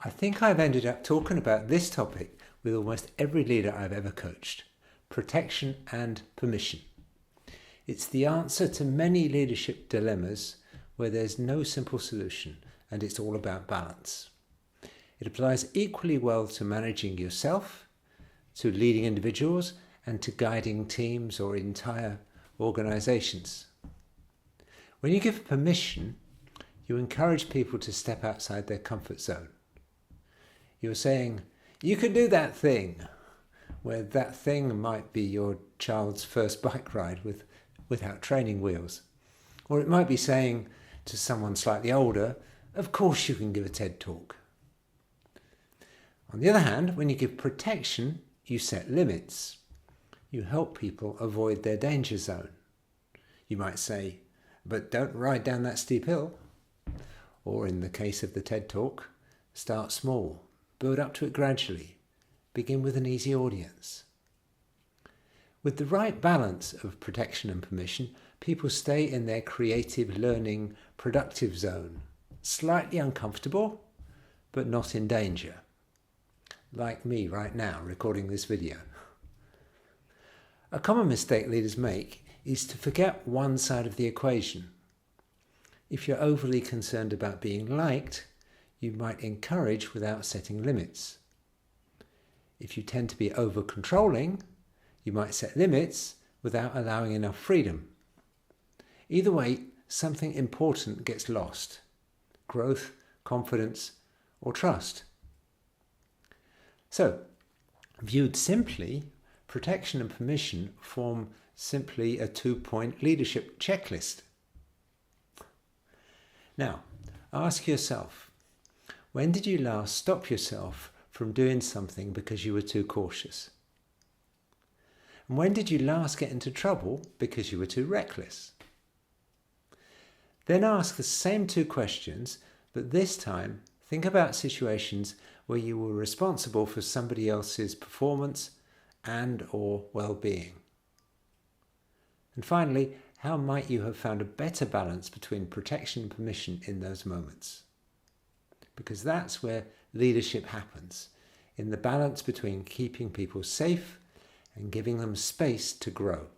I think I've ended up talking about this topic with almost every leader I've ever coached: protection and permission. It's the answer to many leadership dilemmas where there's no simple solution and it's all about balance. It applies equally well to managing yourself, to leading individuals, and to guiding teams or entire organizations. When you give permission, you encourage people to step outside their comfort zone. You're saying, you can do that thing, where that thing might be your child's first bike ride without training wheels. Or it might be saying to someone slightly older, of course you can give a TED talk. On the other hand, when you give protection, you set limits. You help people avoid their danger zone. You might say, but don't ride down that steep hill. Or in the case of the TED talk, start small, build up to it gradually, begin with an easy audience. With the right balance of protection and permission, people stay in their creative, learning, productive zone, slightly uncomfortable, but not in danger. Like me right now, recording this video. A common mistake leaders make is to forget one side of the equation. If you're overly concerned about being liked, you might encourage without setting limits. If you tend to be over-controlling, you might set limits without allowing enough freedom. Either way, something important gets lost: growth, confidence, or trust. So, viewed simply, protection and permission form simply a 2-point leadership checklist. Now, ask yourself, when did you last stop yourself from doing something because you were too cautious? And when did you last get into trouble because you were too reckless? Then ask the same 2 questions, but this time think about situations where you were responsible for somebody else's performance and/or well-being. And finally, how might you have found a better balance between protection and permission in those moments? Because that's where leadership happens, in the balance between keeping people safe and giving them space to grow.